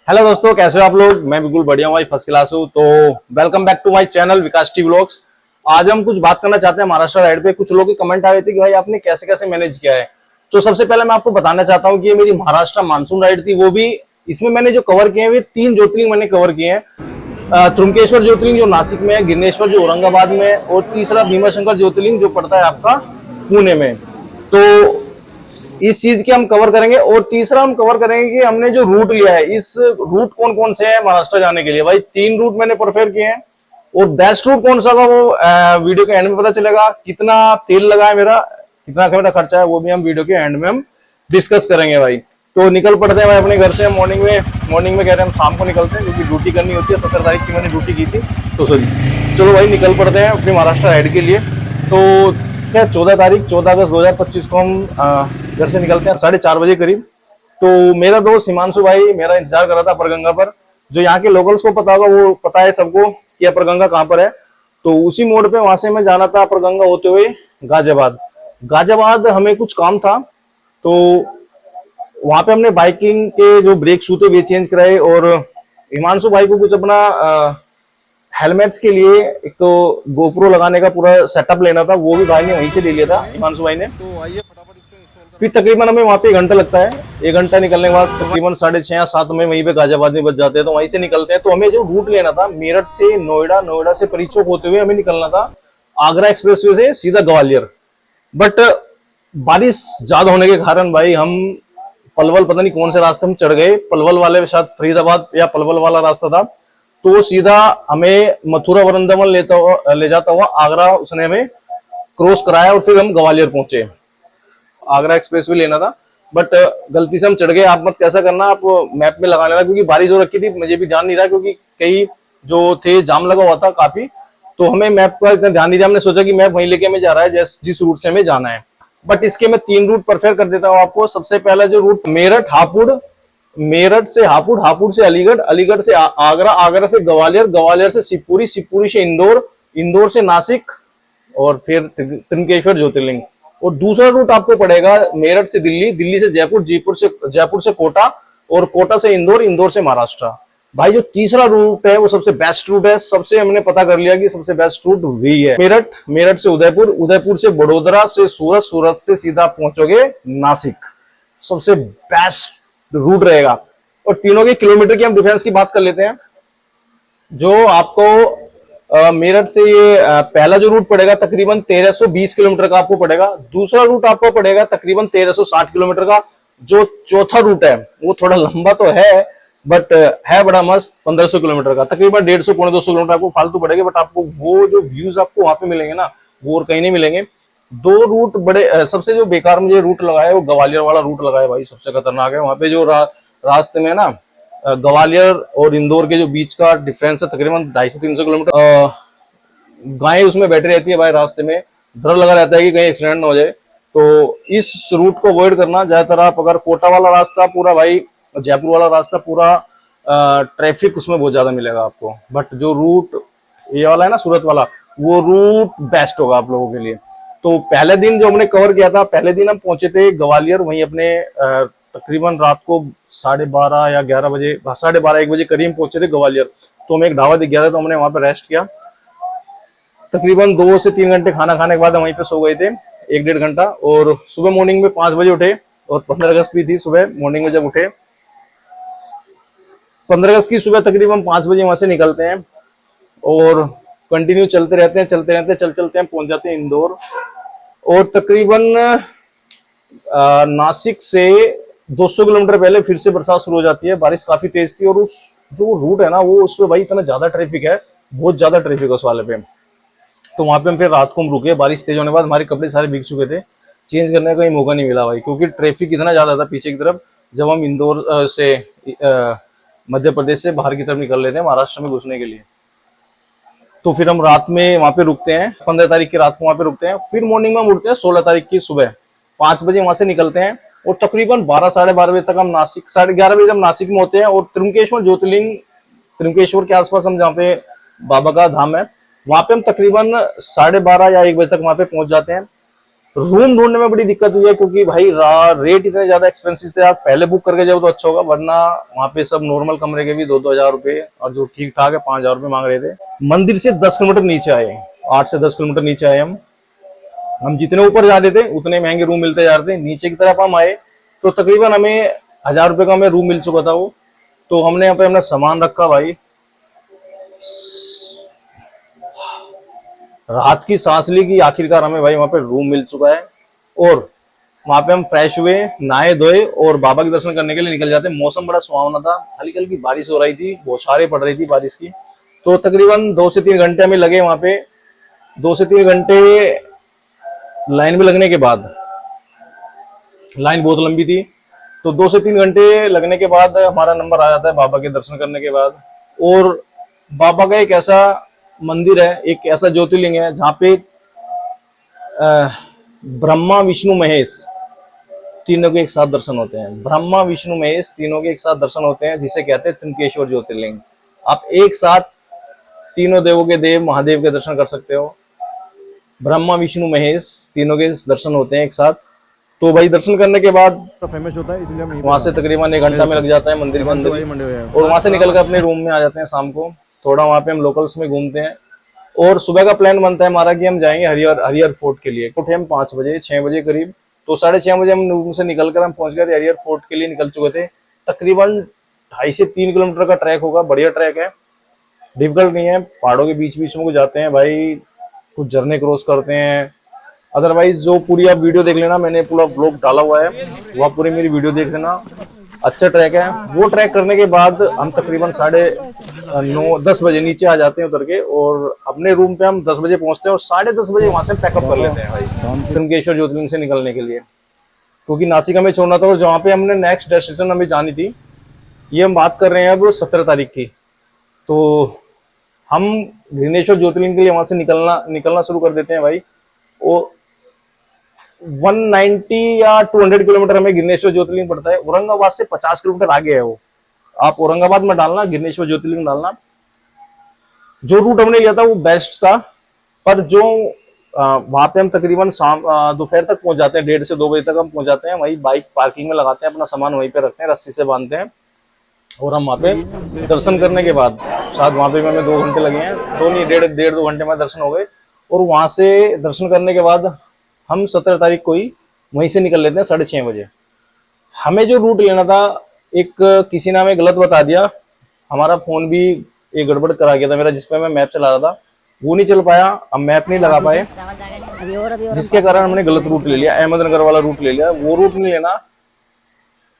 Hello दोस्तों, कैसे हो आप लोग। मैं बिल्कुल बढ़िया हूँ भाई, फर्स्ट क्लास हूँ। तो welcome back to my channel Vikas T vlogs. आज हम कुछ बात करना चाहते हैं महाराष्ट्र राइड पे। कुछ लोगों के कमेंट आए थे कि भाई आपने कैसे कैसे मैनेज किया है। तो सबसे पहले मैं आपको बताना चाहता हूँ कि ये मेरी महाराष्ट्र मानसून राइड थी। वो भी इसमें मैंने जो कवर किए हैं वे 3 ज्योतिर्लिंग मैंने कवर किए हैं। त्र्यंबकेश्वर ज्योतिर्लिंग जो नासिक में है, गिरनेश्वर जो औरंगाबाद में है, और तीसरा भीमाशंकर ज्योतिर्लिंग जो पड़ता है आपका पुणे में। तो इस चीज की हम कवर करेंगे। और तीसरा हम कवर करेंगे कि हमने जो रूट लिया है, इस रूट कौन कौन से हैं महाराष्ट्र जाने के लिए। भाई 3 रूट मैंने प्रेफर किए हैं और बेस्ट रूट कौन सा था वो वीडियो के एंड में पता चलेगा। कितना तेल लगा है मेरा, कितना मेरा खर्चा है, वो भी हम वीडियो के एंड में हम डिस्कस करेंगे भाई। तो निकल पड़ते हैं भाई अपने घर से। मॉर्निंग में कह रहे हैं हम शाम को निकलते हैं क्योंकि ड्यूटी करनी होती है। 17 तारीख की मैंने ड्यूटी की थी, तो सॉरी। चलो भाई निकल पड़ते हैं अपनी महाराष्ट्र राइड के लिए। तो क्या 14 अगस्त 2025 को हम घर से निकलते हैं 4:30 बजे करीब। तो मेरा दोस्त हिमांशु भाई मेरा इंतजार कर रहा था अपर पर। जो यहाँ के लोकल्स को पता होगा, वो पता है सबको कि अपर कहाँ पर है। तो उसी मोड़ पे वहां से मैं जाना था अपर होते हुए गाजियाबाद हमें कुछ काम था। तो वहां पे हमने बाइकिंग के जो ब्रेक शू थे वे चेंज कराए। और हिमांशु भाई को कुछ अपना हेलमेट्स के लिए एक तो गोप्रो लगाने का पूरा सेटअप लेना था, वो भी भाई ने वहीं से ले लिया था, हिमांशु भाई ने। तो आइए फटाफट इसको इंस्टॉल करते हैं। फिर तकरीबन हमें वहां पे 1 घंटा लगता है। 1 घंटा निकलने के बाद तकरीबन 6:30 या 7 में वहीं पे गाजियाबाद में बच जाते हैं। तो वहीं से निकलते हैं। तो हमें जो रूट लेना था मेरठ से नोएडा, नोएडा से परीचौक होते हुए हमें निकलना था आगरा एक्सप्रेसवे से सीधा ग्वालियर। बट बारिश ज्यादा होने के कारण भाई हम पलवल, पता नहीं कौन से रास्ते हम चढ़ गए। पलवल वाले शायद फरीदाबाद या पलवल वाला रास्ता था। तो वो सीधा हमें मथुरा वृंदावन ले जाता हुआ आगरा उसने हमें क्रॉस कराया और फिर हम ग्वालियर पहुंचे। आगरा एक्सप्रेस भी लेना था बट गलती से हम चढ़ गए। आप मत कैसा करना, आप मैप में लगा लेना क्योंकि बारिश हो रखी थी। मुझे भी ध्यान नहीं रहा क्योंकि कई जो थे जाम लगा हुआ था काफी। तो हमें मैप का इतना ध्यान नहीं दिया। हमने सोचा कि मैप वहीं लेके हमें जा रहा है जिस रूट से हमें जाना है। बट इसके मैं 3 रूट प्रेफर कर देता हूँ आपको। सबसे पहला जो रूट मेरठ हापुड़, मेरठ से हापुड़, हापुड़ से अलीगढ़, अलीगढ़ से आगरा, आगरा से ग्वालियर, ग्वालियर से शिवपुरी, शिवपुरी से इंदौर, इंदौर से नासिक और फिर त्र्यंबकेश्वर ज्योतिर्लिंग। और दूसरा रूट आपको पड़ेगा मेरठ से दिल्ली, दिल्ली से जयपुर, जयपुर से कोटा और कोटा से इंदौर, इंदौर से महाराष्ट्र। भाई जो तीसरा रूट है वो सबसे बेस्ट रूट है। सबसे हमने पता कर लिया कि सबसे बेस्ट रूट वही है मेरठ, मेरठ से उदयपुर, उदयपुर से बड़ोदरा से सूरत, सूरत से सीधा पहुंचोगे नासिक। सबसे बेस्ट रूट रहेगा। और तीनों के किलोमीटर की हम डिफरेंस की बात कर लेते हैं। जो आपको मेरठ से ये पहला जो रूट पड़ेगा तकरीबन 1320 किलोमीटर का आपको पड़ेगा। दूसरा रूट आपको पड़ेगा तकरीबन 1360 किलोमीटर का। जो चौथा रूट है वो थोड़ा लंबा तो है बट है बड़ा मस्त, 1500 किलोमीटर का। तकरीबन 150 पौने 200 किलोमीटर आपको फालतू पड़ेगा। बट आपको वो जो व्यूज आपको वहां पे मिलेंगे ना, वो और कहीं नहीं मिलेंगे। 2 रूट बड़े सबसे जो बेकार मुझे रूट लगा है वो ग्वालियर वाला रूट लगा है भाई, सबसे खतरनाक है। वहां पे जो रास्ते में ना ग्वालियर और इंदौर के जो बीच का डिफरेंस है तकरीबन 250 से 300 किलोमीटर। गायें उसमें बैठी रहती है भाई रास्ते में, डर लगा रहता है कि कहीं एक्सीडेंट ना हो जाए। तो इस रूट को अवॉइड करना। ज्यादातर आप अगर कोटा वाला रास्ता पूरा भाई, जयपुर वाला रास्ता पूरा ट्रैफिक उसमें बहुत ज्यादा मिलेगा आपको। बट जो रूट ये वाला है ना सूरत वाला, वो रूट बेस्ट होगा आप लोगों के लिए। तो पहले दिन जो हमने कवर किया था, पहले दिन हम पहुंचे थे ग्वालियर। वहीं अपने तकरीबन रात को 12:30 या 11 बजे, 12:30 1 बजे करीब पहुंचे थे ग्वालियर। तो हमें एक ढाबा दिख गया था, तो हमने वहां पर रेस्ट किया। तकरीबन 2 से 3 घंटे खाना खाने के बाद हम वहीं पे सो गए थे 1-1.5 घंटा। और सुबह मॉर्निंग में 5 बजे उठे। और 15 अगस्त भी थी सुबह मॉर्निंग में जब उठे, 15 अगस्त की सुबह तकरीबन 5 बजे वहां से निकलते हैं और कंटिन्यू चलते रहते हैं, चलते हैं पहुंच जाते हैं इंदौर। और तकरीबन नासिक से 200 किलोमीटर पहले फिर से बरसात शुरू हो जाती है। बारिश काफी तेज थी और उस जो रूट है ना वो उस पर भाई इतना ज्यादा ट्रैफिक है, बहुत ज्यादा ट्रैफिक है उस वाले पे। तो वहां पे हम फिर रात को हम रुके। बारिश तेज होने के बाद हमारे कपड़े सारे भीग चुके थे, चेंज करने का कहीं मौका नहीं मिला भाई क्योंकि ट्रैफिक इतना ज्यादा था पीछे की तरफ। जब हम इंदौर से मध्य प्रदेश से बाहर की तरफ निकल रहे थे महाराष्ट्र में घुसने के लिए, तो फिर हम रात में वहां पे रुकते हैं। 15 तारीख की रात को वहां पे रुकते हैं। फिर मॉर्निंग में हम उठते हैं 16 तारीख की सुबह 5 बजे वहां से निकलते हैं। और तकरीबन 12 साढ़े 12 बजे तक हम नासिक, 11:30 बजे हम नासिक में होते हैं। और त्र्यंबकेश्वर ज्योतिर्लिंग, त्र्यंबकेश्वर के आसपास हम जहाँ पे बाबा का धाम है, वहां पे हम तकरीबन 12:30 या 1 बजे तक वहां पे पहुंच जाते हैं। रूम ढूंढने में बड़ी दिक्कत हुई है, क्योंकि भाई रेट इतने ज्यादा एक्सपेंसिव थे। आप पहले बुक करके जाओ तो अच्छा होगा, वरना वहाँ पे सब नॉर्मल कमरे के भी 2-2 हजार रुपए, और जो ठीक ठाक है 5 हजार रुपए मांग रहे थे। मंदिर से 10 किलोमीटर नीचे आए, 8 से 10 किलोमीटर नीचे आए हम जितने ऊपर जा रहे थे उतने महंगे रूम मिलते जा रहे थे। नीचे की तरफ हम आए तो तकरीबन हमें 1000 रुपए का हमें रूम मिल चुका था वो। तो हमने यहाँ पे अपना सामान रखा भाई, रात की सांस ली कि आखिरकार हमें भाई वहां पे रूम मिल चुका है। और वहां पे हम फ्रेश हुए, नहाए धोए और बाबा के दर्शन करने के लिए निकल जाते। मौसम बड़ा सुहावना था, हल्की हल्की बारिश हो रही थी, बौछारें पड़ रही थी बारिश की। तो तकरीबन 2 से 3 घंटे हमें लगे वहां पे। 2 से 3 घंटे लाइन में लगने के बाद, लाइन बहुत लंबी थी, तो 2 से 3 घंटे लगने के बाद हमारा नंबर आ जाता है बाबा के दर्शन करने के बाद। और बाबा का एक ऐसा मंदिर है, एक ऐसा ज्योतिर्लिंग है जहाँ पे ब्रह्मा विष्णु महेश तीनों के एक साथ दर्शन होते हैं। ब्रह्मा विष्णु महेश तीनों के एक साथ दर्शन होते हैं, जिसे कहते हैं त्रिनेश्वर ज्योतिर्लिंग। आप एक साथ तीनों देवों के देव महादेव के दर्शन कर सकते हो। ब्रह्मा विष्णु महेश तीनों के दर्शन होते हैं एक साथ। तो भाई दर्शन करने के बाद फेमस होता है, इसलिए हम वहां से तकरीबन 1 घंटा में लग जाता है मंदिर के अंदर ही। और वहां से निकल कर अपने रूम में आ जाते हैं शाम को। थोड़ा वहां पे हम लोकल्स में घूमते हैं, और सुबह का प्लान बनता है हमारा कि हम जाएंगे हरिहर हरिहर फोर्ट के लिए। उठे हम 5 बजे 6 बजे करीब, तो 6:30 बजे हम रूम से निकल कर हम पहुंच गए थे हरिहर फोर्ट के लिए। निकल चुके थे, तकरीबन 2.5 से 3 किलोमीटर का ट्रैक होगा। बढ़िया ट्रैक है, डिफिकल्ट नहीं है। पहाड़ों के बीच बीच में जाते हैं भाई, कुछ झरने क्रॉस करते हैं। अदरवाइज जो पूरी आप वीडियो देख लेना, मैंने पूरा ब्लॉग डाला हुआ है, वह पूरी मेरी वीडियो देख लेना। अच्छा ट्रैक है। वो ट्रैक करने के बाद हम तकरीबन 9:30 10 बजे नीचे आ जाते हैं उतर के, और अपने रूम पे हम 10 बजे पहुंचते हैं, और 10:30 बजे वहां से पैकअप कर लेते हैं भाई त्रिनेश्वर ज्योतिर्लिंग से निकलने के लिए, क्योंकि नासिक हमें छोड़ना था। और जहाँ पे हमने नेक्स्ट डेस्टिनेशन हमें जानी थी, ये हम बात कर रहे हैं अब 17 तारीख की। तो हम त्रिनेश्वर ज्योतिर्लिंग के लिए वहां से निकलना शुरू कर देते हैं भाई। और 190 या 200 किलोमीटर हमें गिरनेश्वर ज्योतिर्लिंग पड़ता है। औरंगाबाद से 50 किलोमीटर आगे है वो। आप औरंगाबाद में डालना, गिरनेश्वर ज्योतिर्लिंग डालना। जो रूट हमने लिया था वो बेस्ट था, पर जो वहां पे हम तकरीबन शाम दोपहर तक पहुंच जाते हैं, 1:30 से 2 बजे तक हम पहुंच जाते हैं। वहीं बाइक पार्किंग में लगाते हैं, अपना सामान वहीं पे रखते हैं, रस्सी से बांधते हैं, और हम वहां पे दर्शन करने के बाद, शायद वहां पे हमें 2 घंटे लगे हैं, 2 नहीं 1.5-1.5-2 घंटे में दर्शन हो गए। और वहां से दर्शन करने के बाद हम 17 तारीख को ही वहीं से निकल लेते हैं 6:30 बजे। हमें जो रूट लेना था, एक किसी ने हमें गलत बता दिया। हमारा फोन भी एक गड़बड़ करा गया था मेरा, जिसपे मैं मैप चला रहा था, वो नहीं चल पाया, हम मैप नहीं लगा पाए, जिसके कारण हमने गलत रूट ले लिया, अहमदनगर वाला रूट ले लिया। वो रूट नहीं लेना।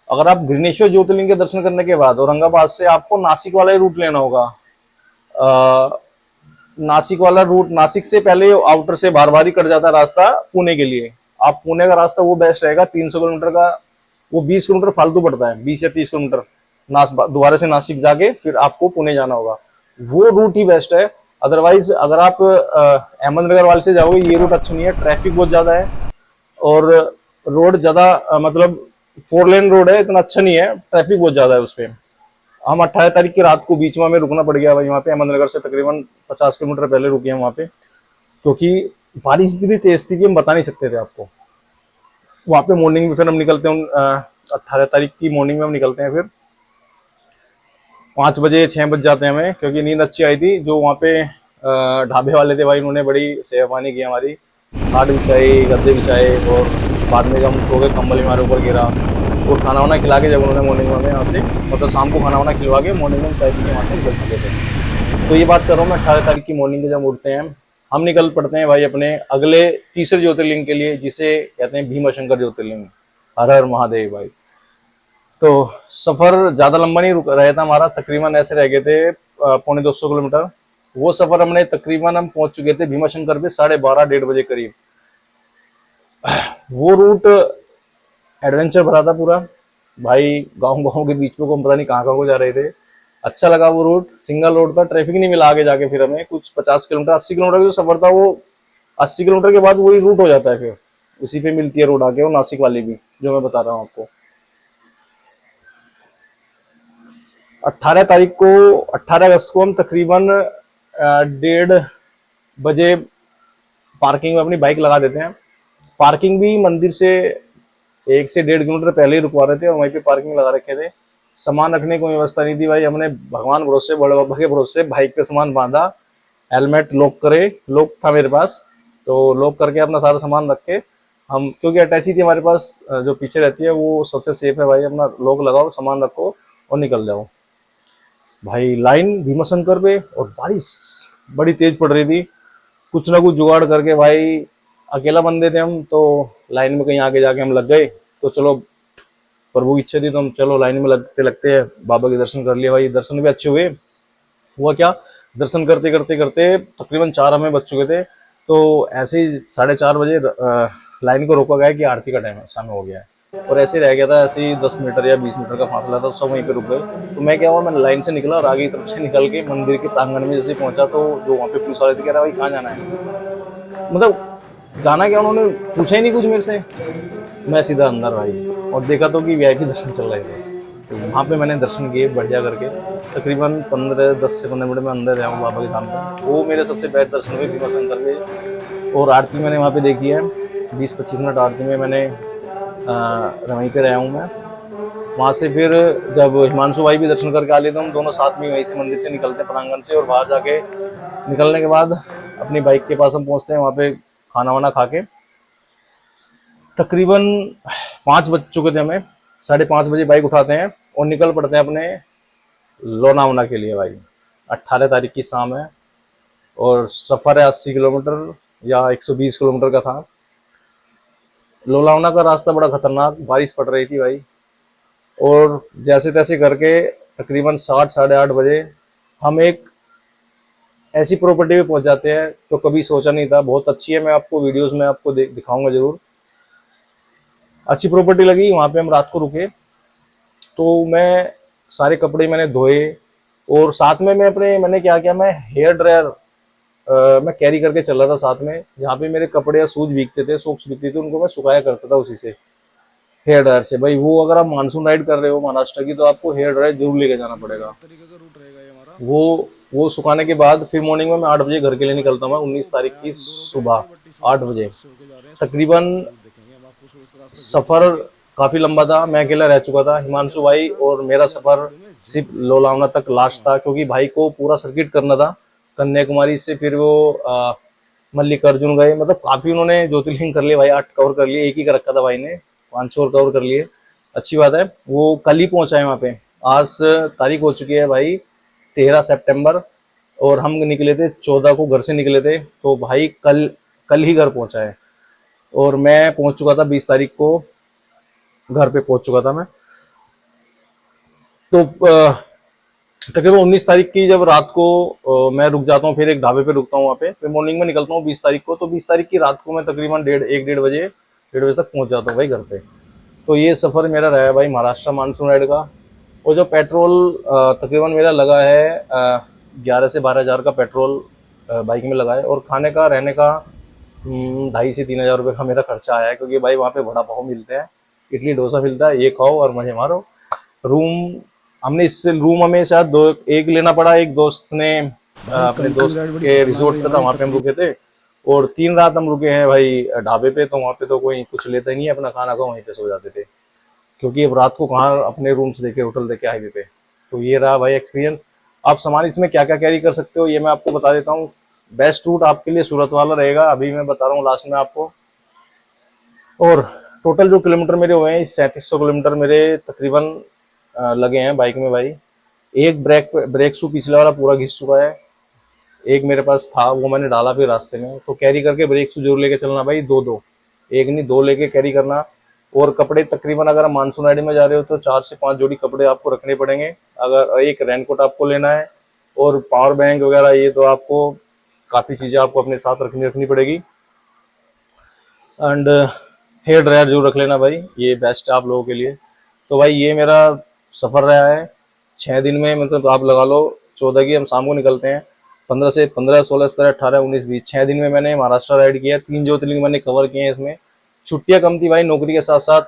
अगर आप घृणेश्वर ज्योतिर्लिंग के दर्शन करने के बाद औरंगाबाद से आपको नासिक वाला ही रूट लेना होगा। नासिक वाला रूट, नासिक से पहले आउटर से बार बार ही कट जाता है रास्ता पुणे के लिए। आप पुणे का रास्ता वो बेस्ट रहेगा, 300 किलोमीटर का, वो 20 किलोमीटर फालतू पड़ता है, 20 या 30 किलोमीटर दोबारा से नासिक जाके फिर आपको पुणे जाना होगा। वो रूट ही बेस्ट है। अदरवाइज अगर आप अहमदनगर वाले से जाओगे, ये रूट अच्छा नहीं है, ट्रैफिक बहुत ज्यादा है, और रोड ज्यादा मतलब 4 लेन रोड है, इतना अच्छा नहीं है, ट्रैफिक बहुत ज्यादा है उस पर। हम 18 तारीख की रात को बीच में हमें रुकना पड़ गया भाई वहाँ पे, अहमदनगर से तकरीबन 50 किलोमीटर पहले रुके हैं वहाँ पे, क्योंकि बारिश इतनी तेज थी कि हम बता नहीं सकते थे आपको। वहाँ पे मॉर्निंग में फिर हम निकलते हैं, 18 तारीख की मॉर्निंग में हम निकलते हैं, फिर 5 बजे 6 बज जाते हैं हमें, क्योंकि नींद अच्छी आई थी। जो वहाँ पे ढाबे वाले थे भाई, उन्होंने बड़ी सेवानी की हमारी, खाट बिछाई, गद्दे बिछाए, और बाद में हम सो गए, कंबल हमारे ऊपर गिरा, और खाना वाना खिला के जब उन्होंने मॉर्निंग में यहाँ से, मतलब शाम को खाना वाना खिलवा के मॉर्निंग में चाय पी के वहाँ से निकल चुके थे। तो ये बात कर रहा हूँ मैं 18 तारीख की मॉर्निंग के, जब उठते हैं हम निकल पड़ते हैं भाई अपने अगले तीसरे ज्योतिर्लिंग के लिए, जिसे कहते हैं भीमाशंकर ज्योतिर्लिंग। हर हर महादेव भाई। तो सफर ज्यादा लंबा नहीं रहा था हमारा, तकरीबन ऐसे रह गए थे 250 किलोमीटर। वो सफर हमने तकरीबन हम पहुंच चुके थे भीमाशंकर पे 12:30-1:30 बजे करीब। वो रूट एडवेंचर भरा था पूरा भाई, गांव गांव के बीच में को हम पता नहीं कहाँ कहाँ को जा रहे थे। अच्छा लगा वो रूट, सिंगल रोड था, ट्रैफिक नहीं मिला आगे जाके। फिर हमें कुछ 50 किलोमीटर 80 किलोमीटर का जो सफर था, वो 80 किलोमीटर के बाद वही रूट हो जाता है, फिर उसी पे मिलती है रोड आके, वो नासिक वाली भी जो मैं बता रहा हूँ आपको। 18 तारीख को 18 अगस्त को हम तकरीबन 1:30 बजे पार्किंग में अपनी बाइक लगा देते हैं। पार्किंग भी मंदिर से 1 से 1.5 किलोमीटर पहले ही रुकवा रहे थे और वहीं पे पार्किंग लगा रखे थे। सामान रखने को व्यवस्था नहीं थी भाई, हमने भगवान भरोसे, बड़े बाबा के भरोसे बाइक पे सामान बांधा, हेलमेट लॉक करे, लॉक था मेरे पास, तो लॉक करके अपना सारा सामान रख के हम, क्योंकि अटैची थी हमारे पास जो पीछे रहती है, वो सबसे सेफ है भाई, अपना लॉक लगाओ, सामान रखो और निकल जाओ। भाई लाइन भीमा शंकर पे और बारिश बड़ी तेज पड़ रही थी, कुछ ना कुछ जुगाड़ करके भाई, अकेला बंदे थे हम, तो लाइन में कहीं आगे जाके हम लग गए। तो चलो प्रभु की इच्छा थी तो हम चलो लाइन में लगते लगते बाबा के दर्शन कर लिए भाई, दर्शन भी अच्छे हुए। हुआ क्या, दर्शन करते करते करते तकरीबन 4 हमें बज चुके थे, तो ऐसे ही 4:30 बजे लाइन को रोका गया कि आरती का टाइम समय हो गया है, और ऐसे ही रह गया था, ऐसे ही 10 मीटर या 20 मीटर का फासला था, सब वहीं पे रुक गए। तो मैं क्या हुआ, मैं लाइन से निकला और आगे की तरफ से निकल के मंदिर के प्रांगण में जैसे पहुंचा, तो जो वहाँ पे पुलिस वाले थे, कह रहा भाई कहाँ जाना है, मतलब जाना क्या, उन्होंने पूछा ही नहीं कुछ मेरे से। मैं सीधा अंदर भाई, और देखा तो कि वीआईपी दर्शन चल रहे थे, तो वहाँ पे मैंने दर्शन किए बढ़िया करके। तकरीबन 10 से 15 मिनट में अंदर गया हूँ बाबा के धाम में, वो मेरे सबसे बेस्ट दर्शन हुए भीमा शंकर के। और आरती मैंने वहाँ पे देखी है, 20-25 मिनट आरती में मैंने वहीं पे रहा हूँ मैं। वहाँ से फिर जब हिमांशु भाई भी दर्शन करके आ लेते, हम दोनों साथ में वहीं से मंदिर से निकलते हैं प्रांगण से, और बाहर जाके निकलने के बाद अपनी बाइक के पास हम पहुँचते हैं, वहाँ पे खाना वाना खा के तकरीबन 5 बज चुके थे हमें, 5:30 बजे बाइक उठाते हैं और निकल पड़ते हैं अपने लोनावला के लिए भाई। 18 तारीख की शाम है और सफ़र है 80 किलोमीटर या 120 किलोमीटर का था। लोनावला का रास्ता बड़ा खतरनाक, बारिश पड़ रही थी भाई, और जैसे तैसे करके तकरीबन 7-8:30 बजे हम एक ऐसी प्रॉपर्टी पे पहुंच जाते हैं तो कभी सोचा नहीं था, बहुत अच्छी है, मैं आपको वीडियोस में आपको दिखाऊंगा जरूर। अच्छी प्रॉपर्टी लगी, वहाँ पे हम रात को रुके, तो मैं सारे कपड़े मैंने धोए, और साथ में मैंने क्या किया, मैं हेयर ड्रायर मैं कैरी करके चल रहा था साथ में, जहाँ पे मेरे कपड़े या शूज भीगते थे, सॉक्स भीगती थी, उनको मैं सुखाया करता था उसी से, हेयर ड्रायर से। भाई वो अगर आप मानसून राइड कर रहे हो महाराष्ट्र की, तो आपको हेयर ड्रायर जरूर लेके जाना पड़ेगा। वो सुखाने के बाद फिर मॉर्निंग में मैं 8 बजे घर के लिए निकलता हूँ, 19 तारीख की सुबह 8 बजे। तकरीबन सफर काफी लंबा था, मैं अकेला रह चुका था, हिमांशु भाई और मेरा सफर सिर्फ लोनावला तक लास्ट था, क्योंकि भाई को पूरा सर्किट करना था कन्याकुमारी से, फिर वो मल्लिकार्जुन गए, मतलब काफी उन्होंने ज्योतिर्लिंग कर लिए भाई, 8 कवर कर लिए, एक ही का रखा था भाई ने, 5 और कवर कर लिए। अच्छी बात है, वो कल ही पहुंचा है वहां पे। आज तारीख हो चुकी है भाई 13 सितंबर, और हम निकले थे 14 को, घर से निकले थे, तो भाई कल कल ही घर पहुंचा है, और मैं पहुंच चुका था 20 तारीख को, घर पे पहुंच चुका था मैं। तो तकरीबन 19 तारीख की जब रात को मैं रुक जाता हूँ, फिर एक ढाबे पे रुकता हूँ वहाँ पे, फिर मॉर्निंग में निकलता हूँ 20 तारीख को, तो 20 तारीख की रात को मैं तकरीबन 1-1:30 बजे तक पहुँच जाता हूँ भाई घर पे। तो ये सफ़र मेरा रहा है भाई महाराष्ट्र मानसून राइड का। और जो पेट्रोल तकरीबन मेरा लगा है 11 से 12 हज़ार का पेट्रोल बाइक में लगा है, और खाने का रहने का 2,500 से 3,000 रुपये का मेरा खर्चा आया है, क्योंकि भाई वहाँ पे वड़ा पाव मिलते हैं, इडली डोसा मिलता है, ये खाओ और मजे मारो। रूम हमने इससे रूम हमें शायद एक लेना पड़ा, एक दोस्त ने अपने दोस्त के रिजोर्ट पे था, वहाँ पे हम रुके थे, और 3 रात हम रुके हैं भाई ढाबे पे, तो वहाँ पे तो कोई कुछ लेता ही नहीं है, अपना खाना का वहीं पे सो जाते थे, क्योंकि अब रात को कहाँ अपने रूम्स देखे, होटल देखे हाईवे पे। तो ये रहा भाई एक्सपीरियंस। आप सामान इसमें क्या क्या कैरी कर सकते हो ये मैं आपको बता देता हूँ। बेस्ट रूट आपके लिए सूरत वाला रहेगा, अभी मैं बता रहा हूँ लास्ट में आपको। और टोटल जो किलोमीटर मेरे हुए हैं, 3700 किलोमीटर मेरे तकरीबन लगे हैं बाइक में भाई। एक ब्रेक शू पिछले वाला पूरा घिस चुका है, एक मेरे पास था वो मैंने डाला फिर रास्ते में। तो कैरी करके ब्रेक शू जरूर लेके चलना भाई, दो दो, एक नहीं दो लेके कैरी करना। और कपड़े तकरीबन अगर आप मानसून राइड में जा रहे हो तो 4 से 5 जोड़ी कपड़े आपको रखने पड़ेंगे। अगर एक रेनकोट आपको लेना है, और पावर बैंक वगैरह ये तो आपको काफ़ी चीज़ें आपको अपने साथ रखनी पड़ेगी। एंड हेयर ड्रायर जरूर रख लेना भाई, ये बेस्ट है आप लोगों के लिए। तो भाई ये मेरा सफ़र रहा है 6 दिन में, मतलब आप लगा लो 14 की हम शाम को निकलते हैं, 15 16 17 18 19 20 6 दिन में मैंने महाराष्ट्र राइड किया है। 3 ज्योतिर्लिंग मैंने कवर किए हैं इसमें। छुट्टियां कम थी भाई, नौकरी के साथ साथ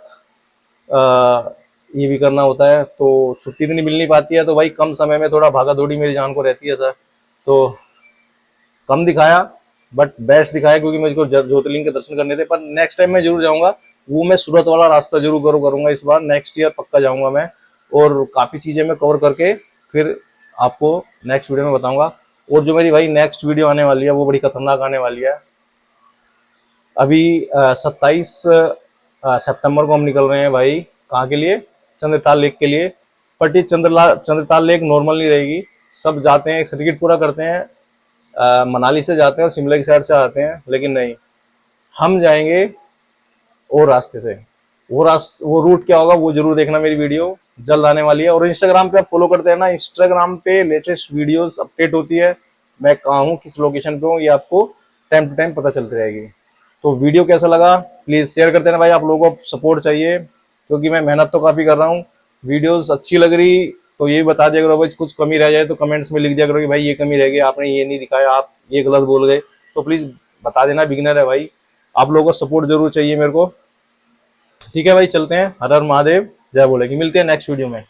ये भी करना होता है, तो छुट्टी इतनी मिल नहीं पाती है, तो भाई कम समय में थोड़ा भागा दौड़ी मेरी जान को रहती है सर, तो कम दिखाया बट बेस्ट दिखाया क्योंकि मुझको ज्योतिर्लिंग के दर्शन करने थे। पर नेक्स्ट टाइम मैं जरूर जाऊंगा, वो मैं सूरत वाला रास्ता जरूर करूंगा इस बार, नेक्स्ट ईयर पक्का जाऊंगा मैं। और काफी चीजें मैं कवर करके फिर आपको नेक्स्ट वीडियो में बताऊंगा। और जो मेरी भाई नेक्स्ट वीडियो आने वाली है वो बड़ी खतरनाक आने वाली है। अभी 27 सितंबर को हम निकल रहे हैं भाई, कहाँ के लिए, चंद्रताल लेक के लिए। बट ये चंद्रताल लेक नॉर्मल नहीं रहेगी, सब जाते हैं एक सर्किट पूरा करते हैं, मनाली से जाते हैं और शिमला की साइड से आते हैं, लेकिन नहीं, हम जाएंगे और रास्ते से। वो रूट क्या होगा वो जरूर देखना, मेरी वीडियो जल्द आने वाली है। और इंस्टाग्राम पे आप फॉलो करते हैं ना, इंस्टाग्राम पे लेटेस्ट वीडियोस अपडेट होती है, मैं कहाँ हूँ किस लोकेशन पे हूँ ये आपको टाइम टू टाइम पता चलती रहेगी। तो वीडियो कैसा लगा प्लीज शेयर करते रहना भाई, आप लोगों को सपोर्ट चाहिए क्योंकि मैं मेहनत तो काफी कर रहा हूँ। वीडियोस अच्छी लग रही तो ये बता दिया करो भाई, कुछ कमी रह जाए तो कमेंट्स में लिख दिया करो कि भाई ये कमी रह गई, आपने ये नहीं दिखाया, आप ये गलत बोल गए, तो प्लीज बता देना, बिगिनर है भाई, आप लोगों को सपोर्ट जरूर चाहिए मेरे को। ठीक है भाई, चलते हैं, हर हर महादेव, जय बोले, कि मिलते हैं नेक्स्ट वीडियो में।